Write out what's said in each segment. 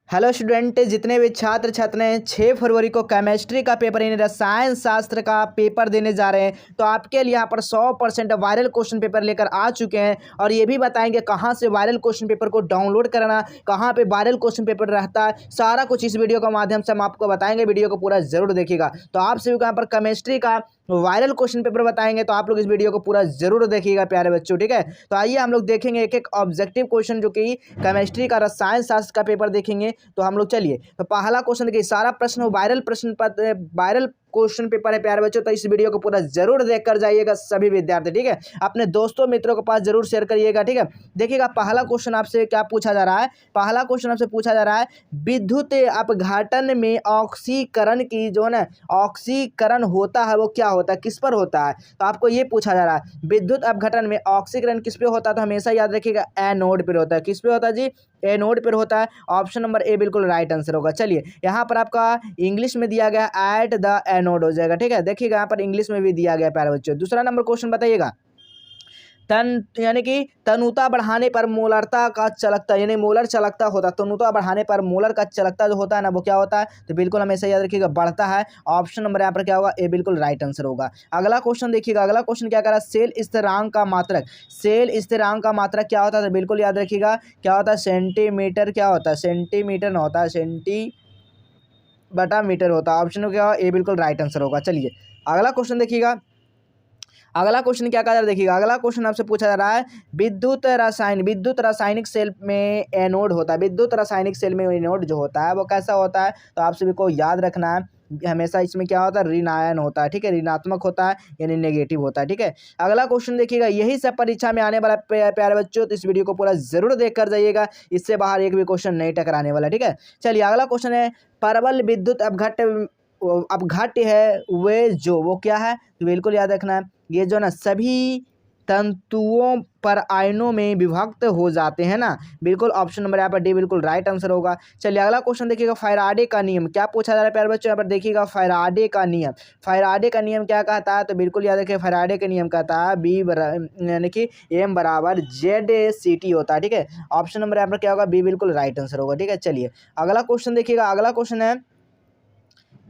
Hello student, जितने भी छात्र छात्र हैं 6 फरवरी को केमिस्ट्री का पेपर यानी रसायन शास्त्र का पेपर देने जा रहे हैं। तो आपके लिए यहाँ पर 100% वायरल क्वेश्चन पेपर लेकर आ चुके हैं और ये भी बताएंगे कहाँ से वायरल क्वेश्चन पेपर को डाउनलोड करना, कहाँ पे वायरल क्वेश्चन पेपर रहता है, सारा कुछ इस वीडियो के माध्यम से हम आपको बताएंगे। वीडियो को पूरा जरूर देखिएगा। तो आप सभी को यहाँ पर केमिस्ट्री का वायरल क्वेश्चन पेपर बताएंगे, तो आप लोग इस वीडियो को पूरा जरूर देखिएगा प्यारे बच्चों, ठीक है। तो आइए हम लोग देखेंगे एक एक ऑब्जेक्टिव क्वेश्चन जो कि केमिस्ट्री का रसायन शास्त्र का पेपर देखेंगे। तो हम लोग चलिए, तो पहला क्वेश्चन देखिए, सारा प्रश्न वायरल प्रश्न पत्र वायरल क्वेश्चन पेपर है प्यारे बच्चों। तो इस वीडियो को पूरा जरूर देख कर जाइएगा सभी विद्यार्थी, ठीक है। अपने दोस्तों मित्रों के पास जरूर शेयर करिएगा, ठीक है। देखिएगा पहला क्वेश्चन आपसे क्या पूछा जा रहा है। पहला क्वेश्चन आपसे पूछा जा रहा है, विद्युत अपघटन में ऑक्सीकरण की जो है ना ऑक्सीकरण होता है वो क्या होता है, किस पर होता है। तो आपको ये पूछा जा रहा है विद्युत अपघटन में ऑक्सीकरण किस पे होता है। तो हमेशा याद रखिएगा एनोड पर होता है। किस पे होता है जी, एनोड पर होता है। ऑप्शन नंबर ए बिल्कुल राइट आंसर होगा। चलिए यहाँ पर आपका इंग्लिश में दिया गया एट द एनोड हो जाएगा, ठीक है। देखिएगा यहाँ पर इंग्लिश में भी दिया गया प्यारे बच्चों। दूसरा नंबर क्वेश्चन बताइएगा, तन यानी कि तनुता बढ़ाने पर मोलरता का चालकता यानी मोलर चालकता होता है। तनुता बढ़ाने पर मोलर का चालकता जो होता है ना वो क्या होता है। तो बिल्कुल हमेशा याद रखिएगा बढ़ता है। ऑप्शन नंबर यहाँ पर क्या होगा, ए बिल्कुल राइट आंसर होगा। अगला क्वेश्चन देखिएगा, अगला क्वेश्चन क्या कर रहा है, सेल स्थिरांक का मात्रक। सेल स्थिरांक का मात्रक क्या होता है। तो बिल्कुल याद रखिएगा क्या होता है, सेंटीमीटर क्या होता है, सेंटीमीटर नहीं होता है, सेंटी बटा मीटर होता है। ऑप्शन क्या होगा, ए बिल्कुल राइट आंसर होगा। चलिए अगला क्वेश्चन देखिएगा, अगला क्वेश्चन क्या कहा जा रहा है। देखिएगा अगला क्वेश्चन आपसे पूछा जा रहा है, विद्युत रासायनिक सेल में एनोड होता है। विद्युत रासायनिक सेल में एनोड जो होता है वो कैसा होता है। तो आप सभी को याद रखना है हमेशा इसमें क्या होता है, ऋण आयन होता है, ठीक है। ऋणात्मक होता है यानी नेगेटिव होता है, ठीक है। अगला क्वेश्चन देखिएगा, यही सब परीक्षा में आने वाला प्यारे बच्चों। तो इस वीडियो को पूरा जरूर देख कर जाइएगा, इससे बाहर एक भी क्वेश्चन नहीं टकराने वाला, ठीक है। चलिए अगला क्वेश्चन है, प्रबल विद्युत अपघट्य है वे जो वो क्या है। तो बिल्कुल याद रखना है ये जो ना सभी तंतुओं पर आयनों में विभक्त हो जाते हैं ना। बिल्कुल ऑप्शन नंबर यहाँ पर डी बिल्कुल राइट आंसर होगा। चलिए अगला क्वेश्चन देखिएगा, फैराडे का नियम क्या पूछा जा रहा है प्यारे बच्चों। यहाँ पर देखिएगा फैराडे का नियम, फैराडे का नियम क्या कहता है। तो बिल्कुल याद रखिए फैराडे का नियम कहता है बी यानी कि एम बराबर जेड सी टी होता है, ठीक है। ऑप्शन नंबर यहाँ पर क्या होगा, बी बिल्कुल राइट आंसर होगा, ठीक है। चलिए अगला क्वेश्चन देखिएगा, अगला क्वेश्चन है,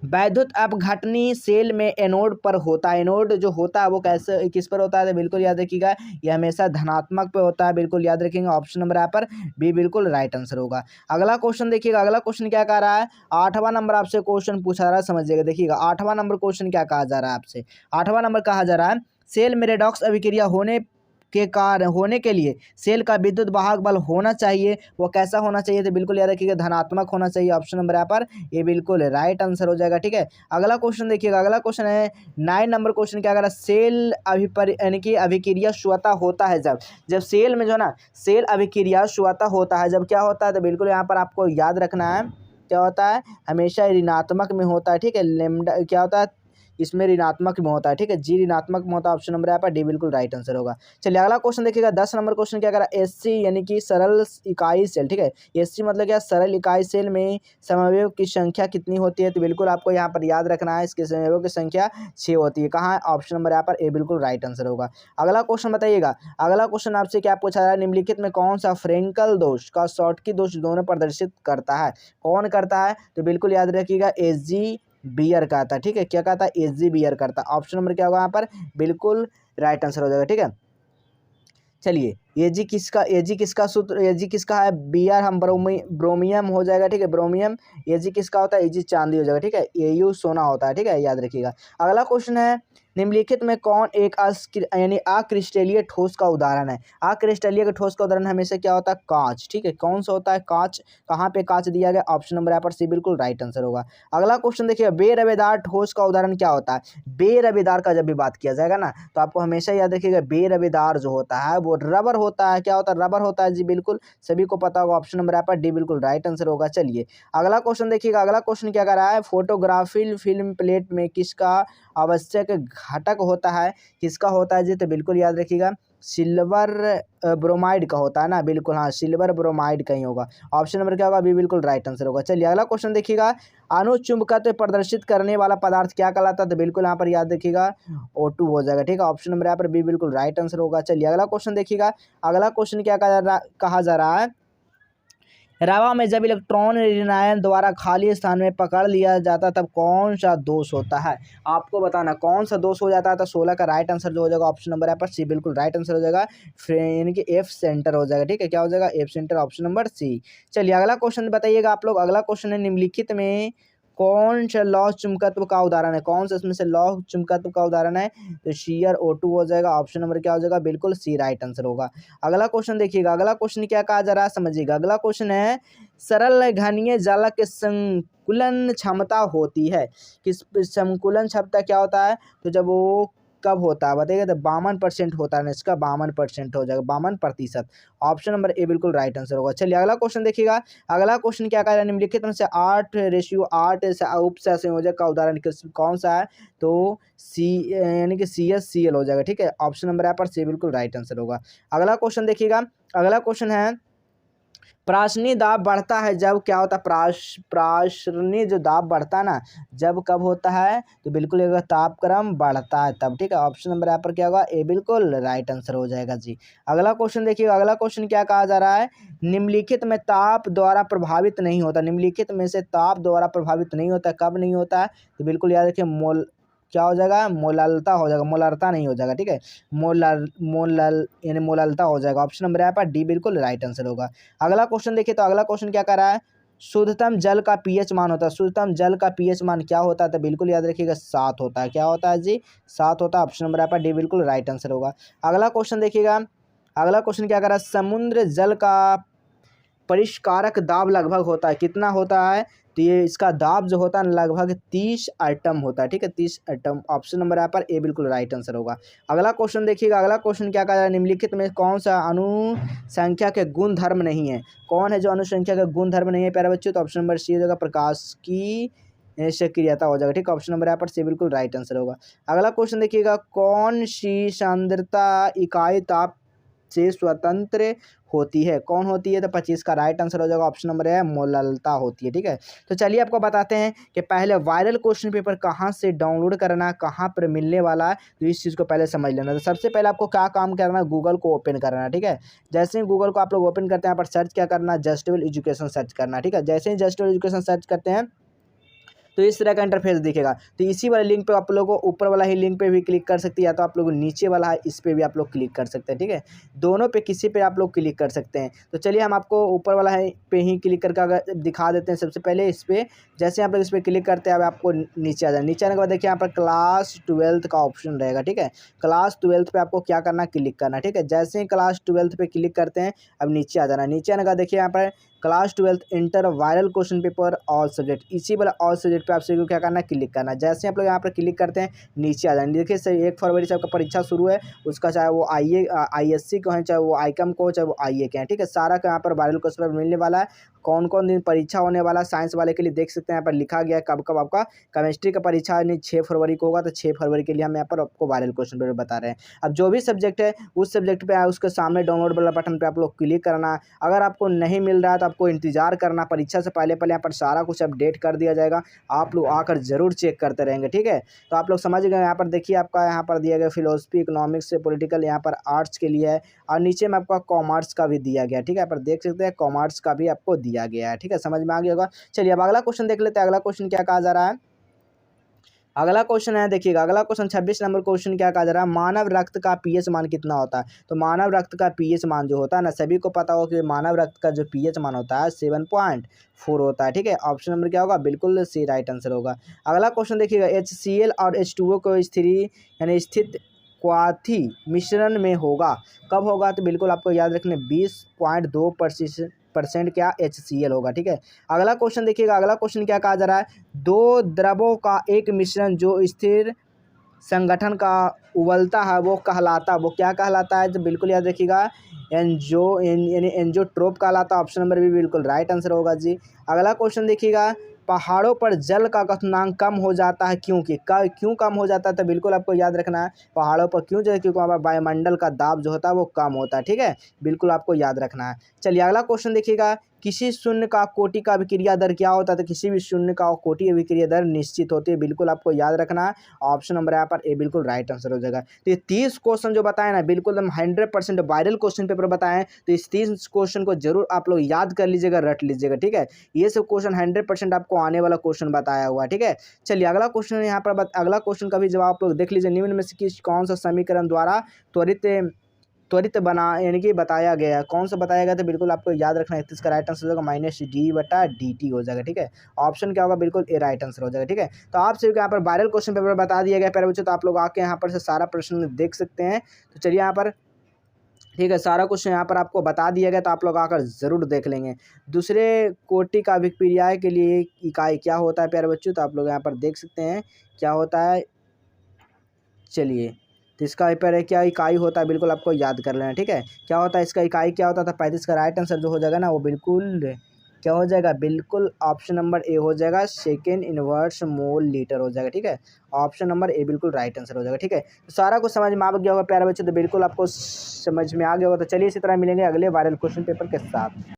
वैद्युत अपघटनी सेल में एनोड पर होता है। एनोड जो होता है वो कैसे किस पर होता है। तो बिल्कुल याद रखिएगा ये हमेशा धनात्मक पे होता है। बिल्कुल याद रखेंगे ऑप्शन नंबर यहाँ पर बी बिल्कुल राइट आंसर होगा। अगला क्वेश्चन देखिएगा, अगला क्वेश्चन क्या कह रहा है, 8वां नंबर आपसे क्वेश्चन पूछा जा रहा है, समझिएगा। देखिएगा 8वां नंबर क्वेश्चन क्या कहा जा रहा है आपसे। 8वां नंबर कहा जा रहा है, सेल में रेडॉक्स अभिक्रिया होने के लिए सेल का विद्युत वाहक बल होना चाहिए, वो कैसा होना चाहिए। तो बिल्कुल याद रखिएगा धनात्मक होना चाहिए। ऑप्शन नंबर यहाँ पर ये बिल्कुल राइट आंसर हो जाएगा, ठीक है। अगला क्वेश्चन देखिएगा, अगला क्वेश्चन है 9 नंबर क्वेश्चन क्या करा, सेल यानी कि अभिक्रिया स्वतः होता है जब जब सेल में जो है ना सेल अभिक्रिया स्वतः होता है जब क्या होता है। तो बिल्कुल यहाँ पर आपको याद रखना है क्या होता है, हमेशा ऋणात्मक में होता है, ठीक है। लेमडा क्या होता है, इसमें ऋणात्मक में होता है, ठीक है। जी ऋणात्मक में होता है। ऑप्शन नंबर यहाँ पर डी बिल्कुल राइट आंसर होगा। चलिए अगला क्वेश्चन देखिएगा, 10 नंबर क्वेश्चन क्या करा, एससी यानी कि सरल इकाई सेल, ठीक है। एससी मतलब क्या, सरल इकाई सेल में समअवयव की संख्या कितनी होती है। तो बिल्कुल आपको यहाँ पर याद रखना है इसके समअवयव की संख्या 6 होती है। कहाँ है, ऑप्शन नंबर यहाँ पर ए बिल्कुल राइट आंसर होगा। अगला क्वेश्चन बताइएगा, अगला क्वेश्चन आपसे क्या पूछा जा रहा है, निम्नलिखित में कौन सा फ्रेंकल दोष का शॉर्टकी दोष दोनों प्रदर्शित करता है, कौन करता है। तो बिल्कुल याद रखिएगा एस जी बियर कहता है, ठीक है। क्या कहता है, एस जी बियर करता है। ऑप्शन नंबर क्या होगा यहाँ पर, बिल्कुल राइट आंसर हो जाएगा, ठीक है। चलिए एजी किसका सूत्र, एजी किसका है, बीआर हम ब्रोमियम हो जाएगा, ठीक है। ब्रोमियम एजी किसका होता है, एजी चांदी हो जाएगा, ठीक है। एयू सोना होता है, ठीक है, याद रखिएगा। अगला क्वेश्चन है, निम्नलिखित में कौन एक यानी अक्रिस्टलीय ठोस का उदाहरण है। अक्रिस्टलीय ठोस का उदाहरण हमेशा क्या होता है, कांच, ठीक है। कौन सा होता है, कांच। कहाँ पे कांच दिया गया, ऑप्शन नंबर यहाँ पर सी बिल्कुल राइट आंसर होगा। अगला क्वेश्चन देखिए, बेरबेदार ठोस का उदाहरण क्या होता है। बेरबेदार का जब भी बात किया जाएगा ना तो आपको हमेशा याद रखिएगा बेरबेदार जो होता है वो रबर होता है। क्या होता है, रबर होता है जी, बिल्कुल सभी को पता होगा। ऑप्शन नंबर यहाँ पर डी बिल्कुल राइट आंसर होगा। चलिए अगला क्वेश्चन देखिएगा, अगला क्वेश्चन क्या कर रहा है, फोटोग्राफिक फिल्म प्लेट में किसका आवश्यक घटक होता है, किसका होता है जी। तो बिल्कुल याद रखिएगा सिल्वर ब्रोमाइड का होता है ना, बिल्कुल हाँ सिल्वर ब्रोमाइड का ही होगा। ऑप्शन नंबर क्या होगा, बी बिल्कुल राइट आंसर होगा। चलिए अगला क्वेश्चन देखिएगा, अणुचुंबकत्व प्रदर्शित करने वाला पदार्थ क्या कहलाता है। तो बिल्कुल यहाँ पर याद रखिएगा O2 हो जाएगा, ठीक है। ऑप्शन नंबर यहाँ पर बी बिल्कुल राइट आंसर होगा। चलिए अगला क्वेश्चन देखिएगा, अगला क्वेश्चन क्या कहा जा रहा है, रवा में जब इलेक्ट्रॉन ऋणायन द्वारा खाली स्थान में पकड़ लिया जाता तब कौन सा दोष होता है? आपको बताना कौन सा दोष हो जाता है। तो 16 का राइट आंसर जो हो जाएगा ऑप्शन नंबर यहाँ पर सी बिल्कुल राइट आंसर हो जाएगा। फिर यानी कि एफ सेंटर हो जाएगा। ठीक है, क्या हो जाएगा? F centre, option number C. चलिए अगला क्वेश्चन बताइएगा आप लोग। अगला क्वेश्चन है निम्नलिखित में कौन सा लौह चुंबकत्व का उदाहरण है? कौन सा इसमें से लौह चुंबकत्व का उदाहरण है? तो शेयर O2 हो जाएगा। ऑप्शन नंबर क्या हो जाएगा? बिल्कुल सी राइट आंसर होगा। अगला क्वेश्चन देखिएगा। अगला क्वेश्चन क्या कहा जा रहा है समझिएगा। अगला क्वेश्चन है सरल घनीय जालक के संकुलन क्षमता होती है। किस संकुलन क्षमता क्या होता है? तो जब वो कब होता है बताइएगा। तो 52% होता है। इसका 52% हो जाएगा, 52%। ऑप्शन नंबर ए बिल्कुल राइट आंसर होगा। चलिए अगला क्वेश्चन देखिएगा। अगला क्वेश्चन क्या कह रहा है? निम्नलिखित में से 8:8 उपसंयोजक का उदाहरण कौन सा है? तो सी यानी कि CSCl हो जाएगा। ठीक है, ऑप्शन नंबर यहाँ पर सी बिल्कुल राइट आंसर होगा। अगला क्वेश्चन देखिएगा। अगला क्वेश्चन है प्राशनी दाब बढ़ता है जब क्या होता है? प्राशनी जो दाब बढ़ता है ना, जब कब होता है? तो बिल्कुल अगर तापक्रम बढ़ता है तब। ठीक है, ऑप्शन नंबर यहाँ पर क्या होगा? ए बिल्कुल राइट आंसर हो जाएगा जी। अगला क्वेश्चन देखिए। अगला क्वेश्चन क्या कहा जा रहा है? निम्नलिखित में ताप द्वारा प्रभावित नहीं होता। निम्नलिखित में से ताप द्वारा प्रभावित नहीं होता, कब नहीं होता है? तो बिल्कुल याद रखिए मोल क्या हो जाएगा? मोललता हो जाएगा, मोलरता नहीं हो जाएगा। ठीक है, यानी मोललता हो जाएगा। ऑप्शन नंबर यहाँ पर डी बिल्कुल राइट आंसर होगा। अगला क्वेश्चन देखिए। तो अगला क्वेश्चन क्या कर रहा है? शुद्धतम जल का पीएच मान होता है। शुद्धतम जल का पीएच मान क्या होता है? तो बिल्कुल याद रखिएगा 7 होता है। क्या होता है जी? 7 होता है। ऑप्शन नंबर यहाँ पर डी बिल्कुल राइट आंसर होगा। अगला क्वेश्चन देखिएगा। अगला क्वेश्चन क्या कर रहा है? समुद्र जल का परिष्कारक दाब लगभग होता है, कितना होता है? तो ये इसका दाब जो होता है लगभग 30 एटम होता है। ठीक है, 30 एटम। ऑप्शन नंबर यहाँ पर ए बिल्कुल राइट आंसर होगा। अगला क्वेश्चन देखिएगा। अगला क्वेश्चन क्या कहा जा रहा है? निम्नलिखित में कौन सा अनुसंख्या के गुण धर्म नहीं है? कौन है जो अनुसंख्या के गुण धर्म नहीं है प्यारे बच्चों? तो ऑप्शन नंबर सी हो जाएगा प्रकाश की सक्रियता हो जाएगा। ठीक है, ऑप्शन नंबर यहाँ पर सी बिल्कुल राइट आंसर होगा। अगला क्वेश्चन देखिएगा। कौन सी सांद्रता इकाई ताप से स्वतंत्र होती है? कौन होती है? तो 25 का राइट आंसर हो जाएगा। ऑप्शन नंबर है मोललता होती है। ठीक है, तो चलिए आपको बताते हैं कि पहले वायरल क्वेश्चन पेपर कहाँ से डाउनलोड करना, कहाँ पर मिलने वाला है। तो इस चीज़ को पहले समझ लेना। तो सबसे पहले आपको क्या काम करना है? गूगल को ओपन करना। ठीक है, जैसे ही गूगल को आप लोग ओपन करते हैं, यहाँ पर सर्च क्या करना? जस्टेबल एजुकेशन सर्च करना। ठीक है, जैसे ही जस्टेबल एजुकेशन सर्च करते हैं तो इस तरह का इंटरफेस दिखेगा। तो इसी वाले लिंक पे आप लोगों को ऊपर वाला ही लिंक पे भी क्लिक कर सकते हैं, या तो आप लोग नीचे वाला है इस पे भी आप लोग क्लिक कर सकते हैं। ठीक है, दोनों पे किसी पे आप लोग क्लिक कर सकते हैं। तो चलिए हम आपको ऊपर वाला है पे ही क्लिक करके अगर दिखा देते हैं। सबसे पहले इस पर जैसे आप लोग इस पर क्लिक करते हैं, अब आपको नीचे आ जाए। नीचे आने के बाद देखिए यहाँ पर क्लास 12 का ऑप्शन रहेगा। ठीक है, क्लास 12 पे आपको क्या करना? क्लिक करना। ठीक है, जैसे ही क्लास 12 पे क्लिक करते हैं, अब नीचे आ जाना। नीचे आने का देखिए यहाँ पर class 12 inter viral question paper all subject, इसी वाला ऑल सब्जेक्ट पे आप सभी को क्या करना है? क्लिक करना। जैसे आप लोग यहाँ पर क्लिक करते हैं, नीचे आ जाएंगे। देखिए सर 1 फरवरी से आपका परीक्षा शुरू है, उसका चाहे वो ISC को है, चाहे वो ICOM को, चाहे वो IA के हैं। ठीक है, सारा का यहाँ पर वायरल क्वेश्चन पेपर मिलने वाला है। कौन कौन दिन परीक्षा होने वाला है साइंस वाले के लिए देख सकते हैं, यहाँ पर लिखा गया है कब कब आपका केमिस्ट्री का परीक्षा नहीं 6 फरवरी को होगा। तो 6 फरवरी के लिए हम यहाँ पर आपको वायरल क्वेश्चन पेपर बता रहे हैं। अब जो भी सब्जेक्ट है उस सब्जेक्ट पे उसके सामने डाउनलोड वाला बटन पे आप लोग क्लिक करना। अगर आपको नहीं मिल रहा है तो आपको इंतजार करना, परीक्षा से पहले पहले यहाँ पर सारा कुछ अपडेट कर दिया जाएगा। आप लोग आकर जरूर चेक करते रहेंगे। ठीक है, तो आप लोग समझ गए। यहाँ पर देखिए आपका यहाँ पर दिया गया फिलोसफी, इकोनॉमिक्स से पॉलिटिकल, यहाँ पर आर्ट्स के लिए है, और नीचे में आपका कॉमर्स का भी दिया गया। ठीक है, यहाँ पर देख सकते हैं कॉमर्स का भी आपको दिया गया है। ठीक है, समझ में आ गया होगा। चलिए अब अगला क्वेश्चन देख लेते हैं। अगला क्वेश्चन क्या कहा जा रहा है? अगला क्वेश्चन है देखिएगा। अगला क्वेश्चन 26 नंबर क्वेश्चन क्या कहा जा रहा है? मानव रक्त का पीएच मान कितना होता है? तो मानव रक्त का पीएच मान जो होता है ना, सभी को पता हो कि मानव रक्त का जो पीएच मान होता है 7.4 होता है। ठीक है, ऑप्शन नंबर क्या होगा? बिल्कुल सी राइट आंसर होगा। अगला क्वेश्चन देखिएगा। HCl और H2O को स्थित क्वाथी मिश्रण में होगा, कब होगा? तो बिल्कुल आपको याद रखने 20.2% क्या HCl होगा। ठीक है, अगला क्वेश्चन देखिएगा। अगला क्वेश्चन क्या कहा जा रहा है? दो द्रवों का एक मिश्रण जो स्थिर संगठन का उबलता है वो कहलाता है, वो क्या कहलाता है? तो बिल्कुल याद रखिएगा यानी एंजियोट्रोप कहलाता है। ऑप्शन नंबर भी बिल्कुल राइट आंसर होगा जी। अगला क्वेश्चन देखिएगा। पहाड़ों पर जल का क्वथनांक कम हो जाता है क्योंकि क्यों कम हो जाता है, तो बिल्कुल आपको याद रखना है पहाड़ों पर क्यों जो है, क्योंकि वहाँ पर वायुमंडल का दाब जो होता है वो कम होता है। ठीक है, बिल्कुल आपको याद रखना है। चलिए अगला क्वेश्चन देखिएगा, किसी शून्य का कोटि का अभिक्रिया दर क्या होता है, तो किसी भी शून्य का कोटि अभिक्रिया दर निश्चित होती है। बिल्कुल आपको याद रखना है, ऑप्शन नंबर यहाँ पर ए बिल्कुल राइट आंसर हो जाएगा। तो ये 30 क्वेश्चन जो बताए ना, बिल्कुल हम 100% वायरल क्वेश्चन पेपर बताएं, तो इस 30 क्वेश्चन को जरूर आप लोग याद कर लीजिएगा, रट लीजिएगा। ठीक है, ये सब क्वेश्चन 100% आपको आने वाला क्वेश्चन बताया हुआ है। ठीक है, चलिए अगला क्वेश्चन यहाँ पर अगला क्वेश्चन का भी जवाब आप लोग देख लीजिए, निम्न में से कौन सा समीकरण द्वारा त्वरित बना यानी कि बताया गया, कौन सा बताया गया, तो बिल्कुल आपको याद रखना है। इसका राइट आंसर होगा -d/dt हो जाएगा। ठीक है, ऑप्शन क्या होगा, बिल्कुल ए राइट आंसर हो जाएगा। ठीक है, तो आप सभी को यहाँ पर वायरल क्वेश्चन पेपर बता दिया गया प्यारे बच्चों, तो आप लोग आके यहाँ पर से सारा प्रश्न देख सकते हैं। तो चलिए यहाँ पर, ठीक है, सारा क्वेश्चन यहाँ पर आपको बता दिया गया, तो आप लोग आकर ज़रूर देख लेंगे। दूसरे कोटि का अभिक्रिया के लिए इकाई क्या होता है प्यारे बच्चों, तो आप लोग यहाँ पर देख सकते हैं क्या होता है। चलिए, तो इसका पर क्या इकाई होता है, बिल्कुल आपको याद कर लेना। ठीक है, क्या होता है इसका इकाई, क्या होता था 35 का राइट आंसर जो हो जाएगा ना, वो बिल्कुल क्या हो जाएगा, बिल्कुल ऑप्शन नंबर ए हो जाएगा, सेकेंड इनवर्स मोल लीटर हो जाएगा। ठीक है, ऑप्शन नंबर ए बिल्कुल राइट आंसर हो जाएगा। ठीक है, तो सारा कुछ समझ में आ गया होगा प्यारे बच्चों, तो बिल्कुल आपको समझ में आ गया होगा। तो चलिए इसी तरह मिलेंगे अगले वायरल क्वेश्चन पेपर के साथ।